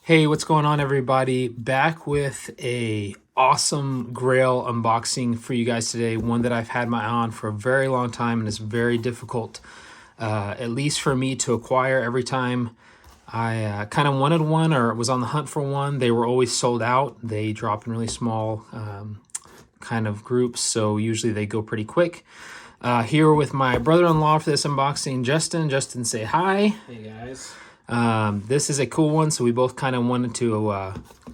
Hey, what's going on, everybody? Back with a awesome Grail unboxing for you guys today. One that I've had my eye on for a very long time and is very difficult, at least for me to acquire. Every time I kind of wanted one or was on the hunt for one, they were always sold out. They drop in really small kind of groups, so usually they go pretty quick. Here with my brother-in-law for this unboxing, Justin. Justin, say hi. Hey guys. This is a cool one, so we both kind of wanted to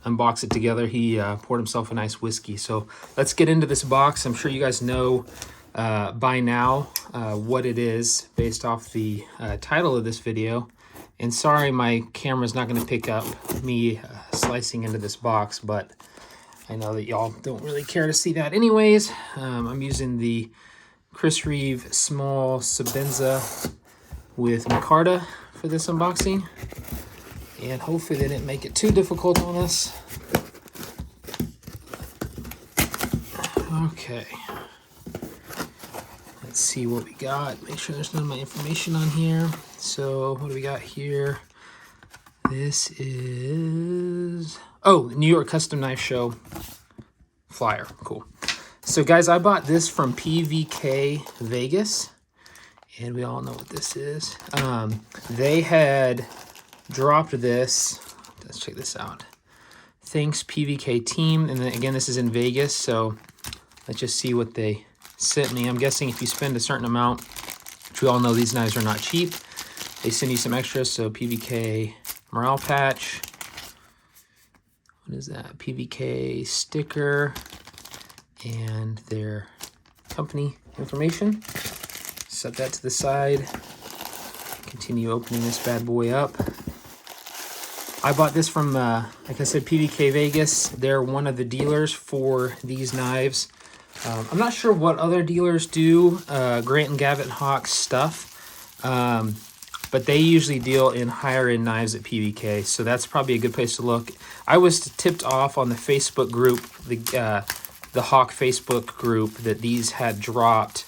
unbox it together. He poured himself a nice whiskey. So let's get into this box. I'm sure you guys know by now what it is based off the title of this video. And sorry, my camera's not going to pick up me slicing into this box, but I know that y'all don't really care to see that anyways. I'm using the Chris Reeve Small Sabenza with micarta for this unboxing, and hopefully they didn't make it too difficult on us. Okay, let's see what we got. Make sure there's none of my information on here. So what do we got here? This is New York Custom Knife Show flyer. Cool. So guys, I bought this from PVK Vegas, and we all know what this is. They had dropped this. Let's check this out. Thanks, PVK team. And then again, this is in Vegas, so let's just see what they sent me. I'm guessing if you spend a certain amount, which we all know these knives are not cheap, they send you some extras. So PVK morale patch. What is that? PVK sticker and their company information. Set that to the side. Continue opening this bad boy up. I bought this from, like I said, PVK Vegas. They're one of the dealers for these knives. I'm not sure what other dealers do Grant and Gavin Hawk stuff, but they usually deal in higher end knives at PVK, so that's probably a good place to look. I was tipped off on the Facebook group, the Hawk Facebook group, that these had dropped.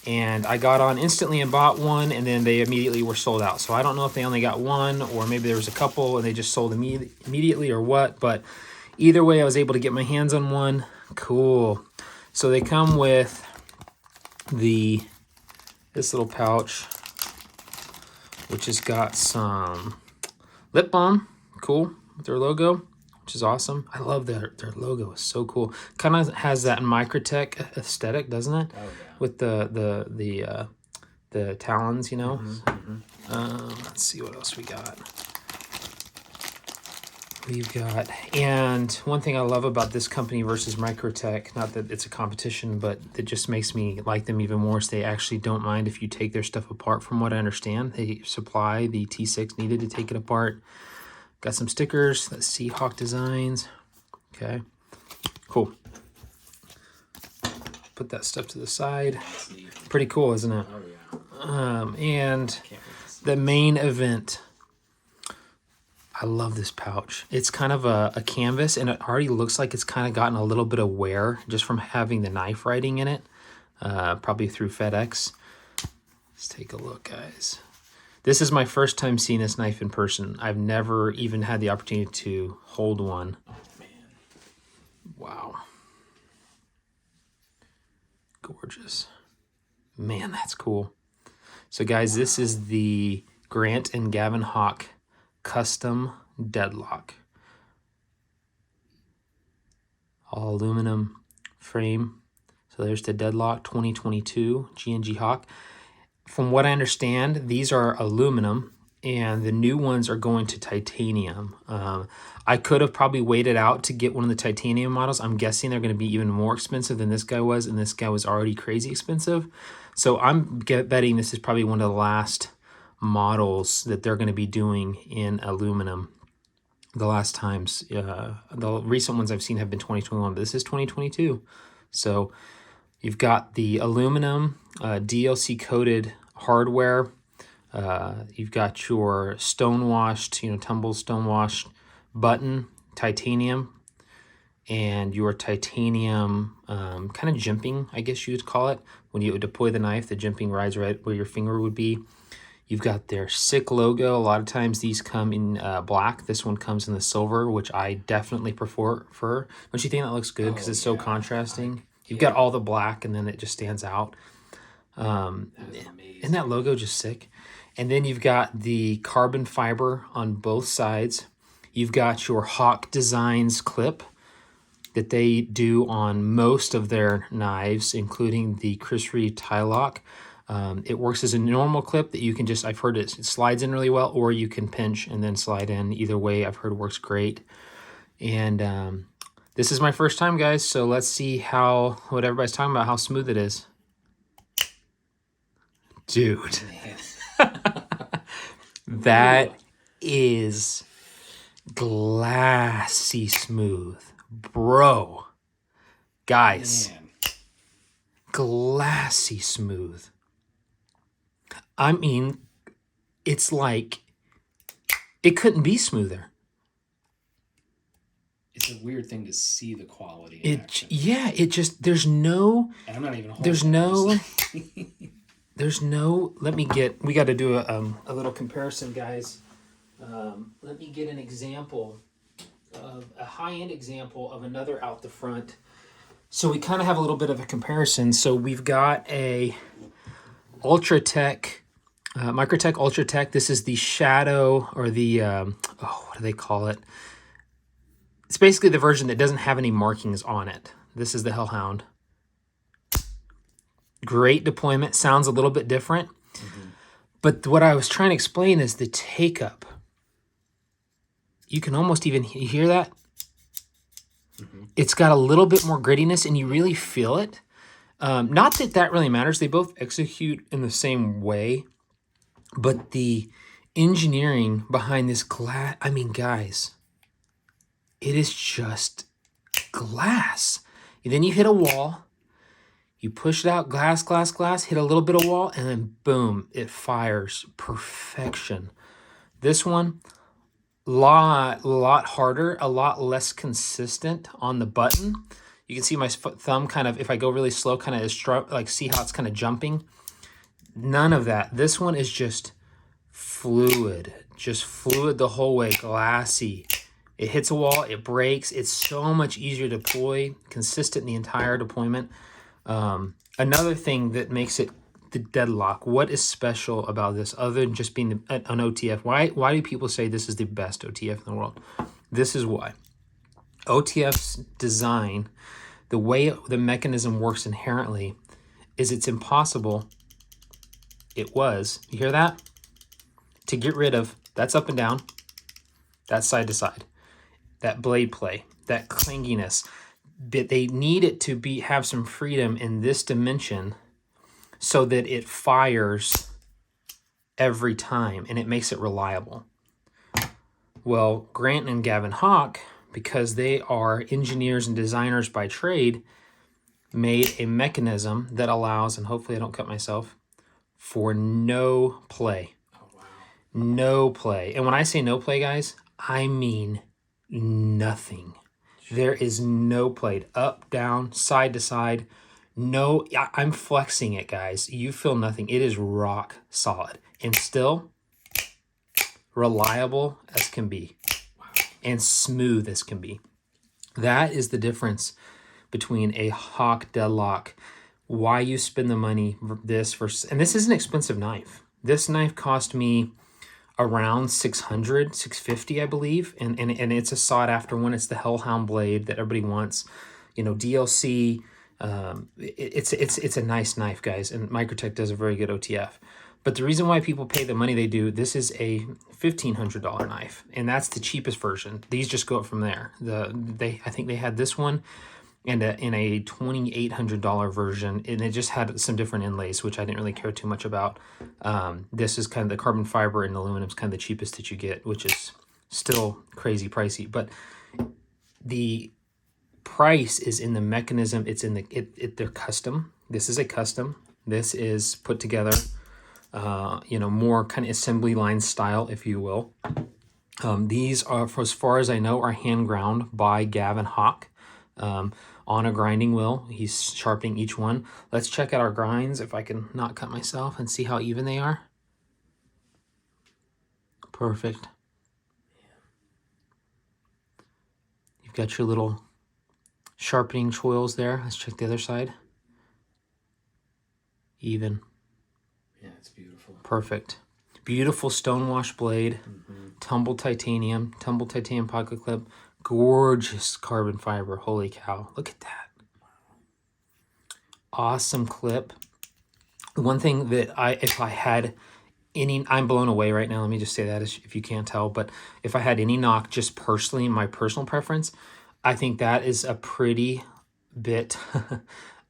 And I got on instantly and bought one, and then they immediately were sold out. So I don't know if they only got one, or maybe there was a couple and they just sold immediately or what. But either way, I was able to get my hands on one. Cool. So they come with this little pouch, which has got some lip balm. Cool. With their logo, which is awesome. I love their logo. It's so cool. Kind of has that Microtech aesthetic, doesn't it? Oh yeah. With the talons, you know. Let's see what else we got. We've got, and one thing I love about this company versus Microtech, not that it's a competition, but it just makes me like them even more, is they actually don't mind if you take their stuff apart. From what I understand, they supply the T6 needed to take it apart. Got some stickers. Let's see, Hawk Designs. Okay, cool. Put that stuff to the side. Pretty cool, isn't it? Oh yeah. And the main event. I love this pouch. It's kind of a canvas, and it already looks like it's kind of gotten a little bit of wear just from having the knife writing in it, probably through FedEx. Let's take a look, guys. This is my first time seeing this knife in person. I've never even had the opportunity to hold one. Oh man. Wow. Gorgeous. Man, that's cool. So guys, this is the Grant and Gavin Hawk Custom Deadlock. All aluminum frame. So there's the Deadlock 2022 G&G Hawk. From what I understand, these are aluminum, and the new ones are going to titanium. I could have probably waited out to get one of the titanium models. I'm guessing they're going to be even more expensive than this guy was, and this guy was already crazy expensive. So I'm betting this is probably one of the last models that they're going to be doing in aluminum. The last times, the recent ones I've seen have been 2021, but this is 2022. So you've got the aluminum DLC coated hardware. You've got your stone-washed, tumble stone-washed button, titanium, and your titanium kind of jimping, I guess you would call it. When you would deploy the knife, the jimping rides right where your finger would be. You've got their sick logo. A lot of times these come in black. This one comes in the silver, which I definitely prefer. Don't you think that looks good? Because it's so contrasting. You've got all the black, and then it just stands out. Isn't that logo just sick? And then you've got the carbon fiber on both sides. You've got your Hawk Designs clip that they do on most of their knives, including the Chris Reeve tie lock. It works as a normal clip that you can just, I've heard it slides in really well, or you can pinch and then slide in. Either way, I've heard it works great. And this is my first time, guys, so let's see what everybody's talking about, how smooth it is. Dude, that is glassy smooth. Bro, guys, glassy smooth. I mean, it's like, it couldn't be smoother. It's a weird thing to see the quality. It just, there's no, and I'm not even we got to do a little comparison, guys. Let me get an example of a high-end example of another out the front. So we kind of have a little bit of a comparison. So we've got a Ultratech, Microtech Ultratech. This is the Shadow, or the, what do they call it? It's basically the version that doesn't have any markings on it. This is the Hellhound. Great deployment. Sounds a little bit different. But what I was trying to explain is the take-up. You can almost even hear that. It's got a little bit more grittiness, and you really feel it. Not that that really matters. They both execute in the same way. But the engineering behind this glass, I mean, guys, it is just glass. And then you hit a wall. You push it out, glass, glass, glass, hit a little bit of wall, and then boom, it fires. Perfection. This one, lot harder, a lot less consistent on the button. You can see my thumb kind of, if I go really slow, kind of is like, see how it's kind of jumping? None of that. This one is just fluid the whole way, glassy. It hits a wall, it breaks. It's so much easier to deploy, consistent in the entire deployment. Another thing that makes it the Deadlock, what is special about this other than just being an OTF? Why do people say this is the best OTF in the world? This is why. OTF's design, the way the mechanism works inherently, is it's impossible. You hear that? To get rid of, that's up and down, that's side to side, that blade play, that clinginess. But they need it to have some freedom in this dimension so that it fires every time and it makes it reliable. Well, Grant and Gavin Hawk, because they are engineers and designers by trade, made a mechanism that allows, and hopefully I don't cut myself, for no play. Oh, wow. No play. And when I say no play, guys, I mean nothing. There is no play. Up, down, side to side. No, I'm flexing it, guys. You feel nothing. It is rock solid. And still reliable as can be. And smooth as can be. That is the difference between a Hawk Deadlock. Why you spend the money, this versus... And this is an expensive knife. This knife cost me around $600, $650, I believe, and it's a sought after one. It's the Hellhound blade that everybody wants, you know, DLC. It's a nice knife, guys, and Microtech does a very good OTF. But the reason why people pay the money they do, this is a $1,500 knife, and that's the cheapest version. These just go up from there. I think they had this one and in a $2,800 version, and it just had some different inlays, which I didn't really care too much about. This is kind of the carbon fiber, and aluminum is kind of the cheapest that you get, which is still crazy pricey. But the price is in the mechanism. It's in they're custom. This is a custom. This is put together, more kind of assembly line style, if you will. These are, for as far as I know, are hand ground by Gavin Hawk. On a grinding wheel. He's sharpening each one. Let's check out our grinds, if I can not cut myself, and see how even they are. Perfect. You've got your little sharpening choils there. Let's check the other side. Even. Yeah, it's beautiful. Perfect. Beautiful stonewash blade. Tumbled titanium pocket clip. Gorgeous carbon fiber. Holy cow. Look at that. Awesome clip. One thing that if I had any, I'm blown away right now. Let me just say that if you can't tell, but if I had any knock just personally, my personal preference, I think that is a pretty bit,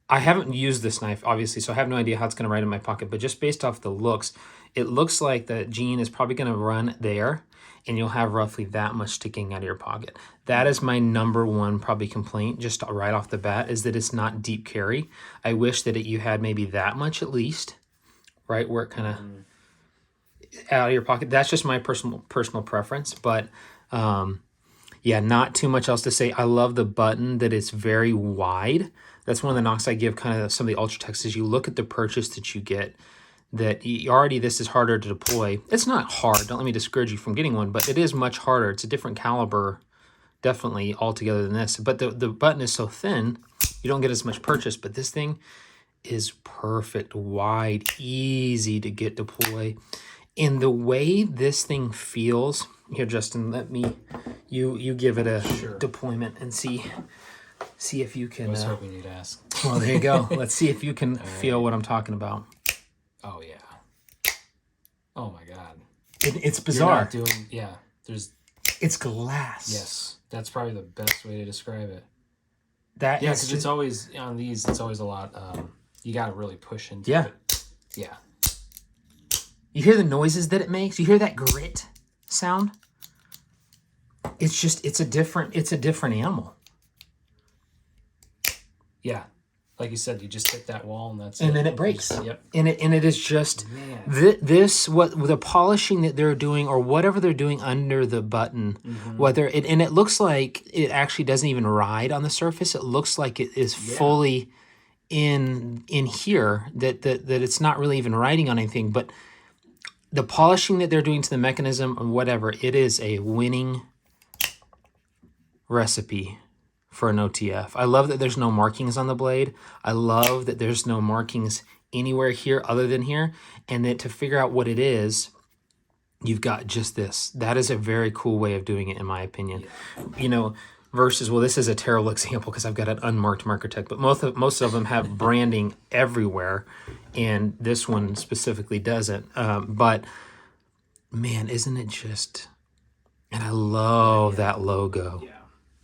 I haven't used this knife obviously, so I have no idea how it's going to ride in my pocket, but just based off the looks, it looks like the G&G is probably going to run there and you'll have roughly that much sticking out of your pocket. That is my number one probably complaint just right off the bat, is that it's not deep carry. I wish that you had maybe that much at least, right where it kind of out of your pocket. That's just my personal preference, but yeah, not too much else to say. I love the button that it's very wide. That's one of the knocks I give kind of some of the Ultratechs is you look at the purchase that you get, that you already, this is harder to deploy. It's not hard, don't let me discourage you from getting one, but it is much harder. It's a different caliber, definitely altogether than this. But the button is so thin, you don't get as much purchase, but this thing is perfect, wide, easy to get deploy. And the way this thing feels, here, Justin, let me, you give it a deployment and see if you can. I was hoping you'd ask. Well, there you go. Let's see if you can feel what I'm talking about. Oh yeah. Oh my God. It's bizarre. You're not doing, yeah. It's glass. Yes, that's probably the best way to describe it. That yeah, is because it's always on these. It's always a lot. You got to really push into yeah. it. Yeah. You hear the noises that it makes. You hear that grit sound. It's just it's a different animal. Yeah, like you said, you just hit that wall and that's and then it breaks. Yep. And it is just this what the polishing that they're doing or whatever they're doing under the button, whether it and it looks like it actually doesn't even ride on the surface. It looks like it is fully in here that it's not really even riding on anything, but the polishing that they're doing to the mechanism or whatever, it is a winning recipe for an OTF. I love that there's no markings on the blade. I love that there's no markings anywhere here other than here. And that to figure out what it is, you've got just this. That is a very cool way of doing it, in my opinion. You know, versus, well, this is a terrible example because I've got an unmarked marker tech, but most of them have branding everywhere, and this one specifically doesn't. But man, isn't it just? And I love that logo. Yeah.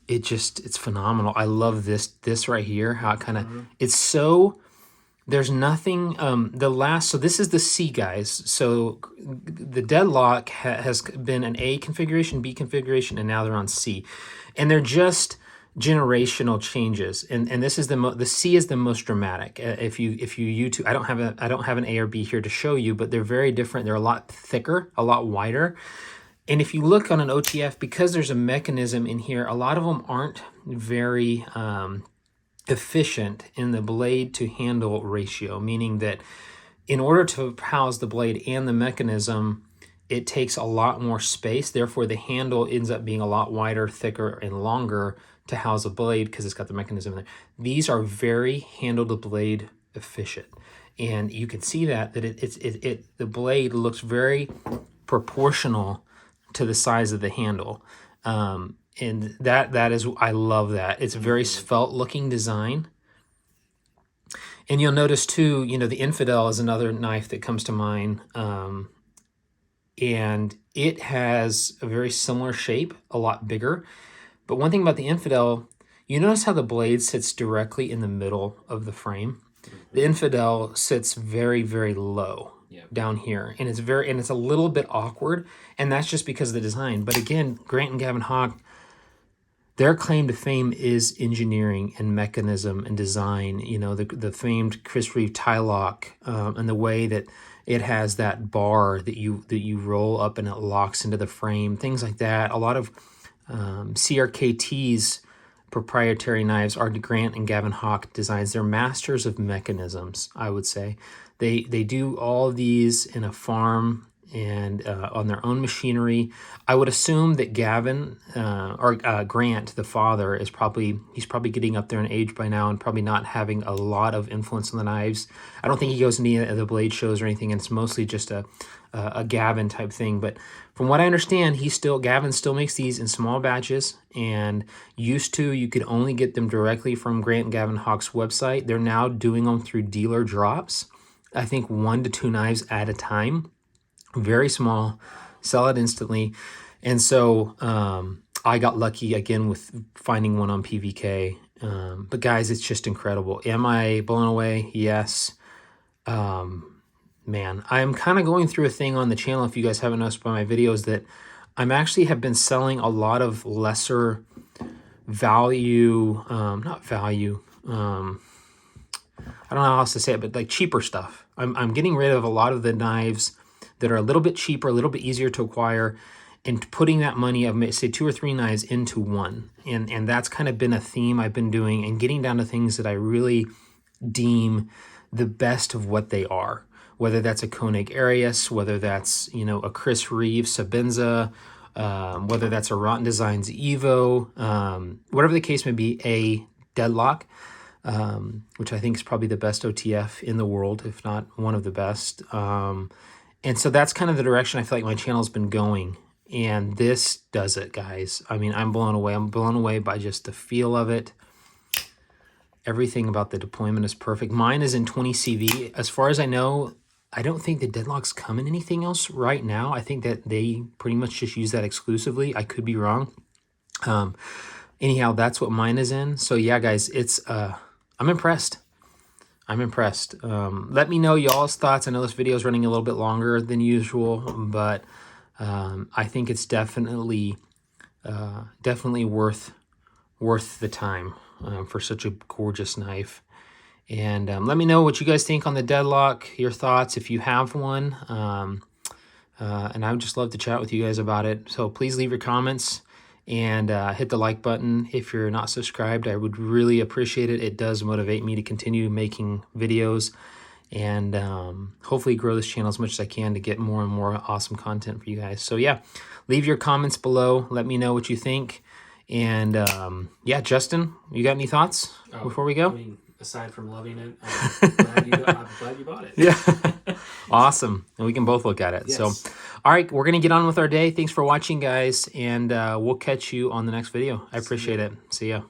It's phenomenal. I love this right here. How it kind of it's so. There's nothing. So this is the C, guys. So the Deadlock has been an A configuration, B configuration, and now they're on C, and they're just generational changes. And this is the C is the most dramatic. If you YouTube, I don't have an A or B here to show you, but they're very different. They're a lot thicker, a lot wider. And if you look on an OTF, because there's a mechanism in here, a lot of them aren't very efficient in the blade to handle ratio, meaning that in order to house the blade and the mechanism, it takes a lot more space. Therefore, the handle ends up being a lot wider, thicker, and longer to house a blade because it's got the mechanism in there. These are very handle to blade efficient. And you can see that the blade looks very proportional to the size of the handle. And that is, I love that. It's a very svelte looking design. And you'll notice too, you know, the Infidel is another knife that comes to mind. And it has a very similar shape, a lot bigger. But one thing about the Infidel, you notice how the blade sits directly in the middle of the frame. The Infidel sits very, very low down here, and it's a little bit awkward, and that's just because of the design. But again, Grant and Gavin Hawk, their claim to fame is engineering and mechanism and design. You know, the famed Chris Reeve tie lock, and the way that it has that bar that you roll up and it locks into the frame, things like that. A lot of CRKT's proprietary knives are Grant and Gavin Hawk designs. They're masters of mechanisms, I would say. They do all of these in a farm and on their own machinery. I would assume that Gavin or Grant, the father, he's probably getting up there in age by now and probably not having a lot of influence on the knives. I don't think he goes to any of the blade shows or anything, and it's mostly just a Gavin type thing. But from what I understand, Gavin still makes these in small batches, and used to you could only get them directly from Grant and Gavin Hawk's website. They're now doing them through dealer drops. I think 1 to 2 knives at a time, very small, sell it instantly. And so I got lucky again with finding one on PVK. But guys, it's just incredible. Am I blown away? Yes. Man, I'm kind of going through a thing on the channel, if you guys haven't noticed by my videos, that I'm actually have been selling a lot of lesser value, not value, I don't know how else to say it, but like cheaper stuff. I'm getting rid of a lot of the knives that are a little bit cheaper, a little bit easier to acquire, and putting that money of, say, 2 or 3 knives into one. And that's kind of been a theme I've been doing, and getting down to things that I really deem the best of what they are. Whether that's a Koenig Arius, whether that's, you know, a Chris Reeve Sabenza, whether that's a Rotten Designs Evo, whatever the case may be, a Deadlock, which I think is probably the best OTF in the world, if not one of the best. And so that's kind of the direction I feel like my channel's been going. And this does it, guys. I mean, I'm blown away. I'm blown away by just the feel of it. Everything about the deployment is perfect. Mine is in 20 CV. As far as I know, I don't think the Deadlocks come in anything else right now. I think that they pretty much just use that exclusively. I could be wrong. Anyhow, that's what mine is in. So yeah, guys, it's I'm impressed. I'm impressed. Let me know y'all's thoughts. I know this video is running a little bit longer than usual, but I think it's definitely worth the time for such a gorgeous knife. And let me know what you guys think on the Deadlock, your thoughts if you have one. And I would just love to chat with you guys about it. So please leave your comments and hit the like button if you're not subscribed. I would really appreciate it. It does motivate me to continue making videos and hopefully grow this channel as much as I can to get more and more awesome content for you guys. So yeah, leave your comments below. Let me know what you think. And yeah, Justin, you got any thoughts before we go? I mean, aside from loving it, I'm glad you bought it. Yeah. Awesome. And we can both look at it. Yes. So, all right, we're going to get on with our day. Thanks for watching, guys. And we'll catch you on the next video. I appreciate it. See ya.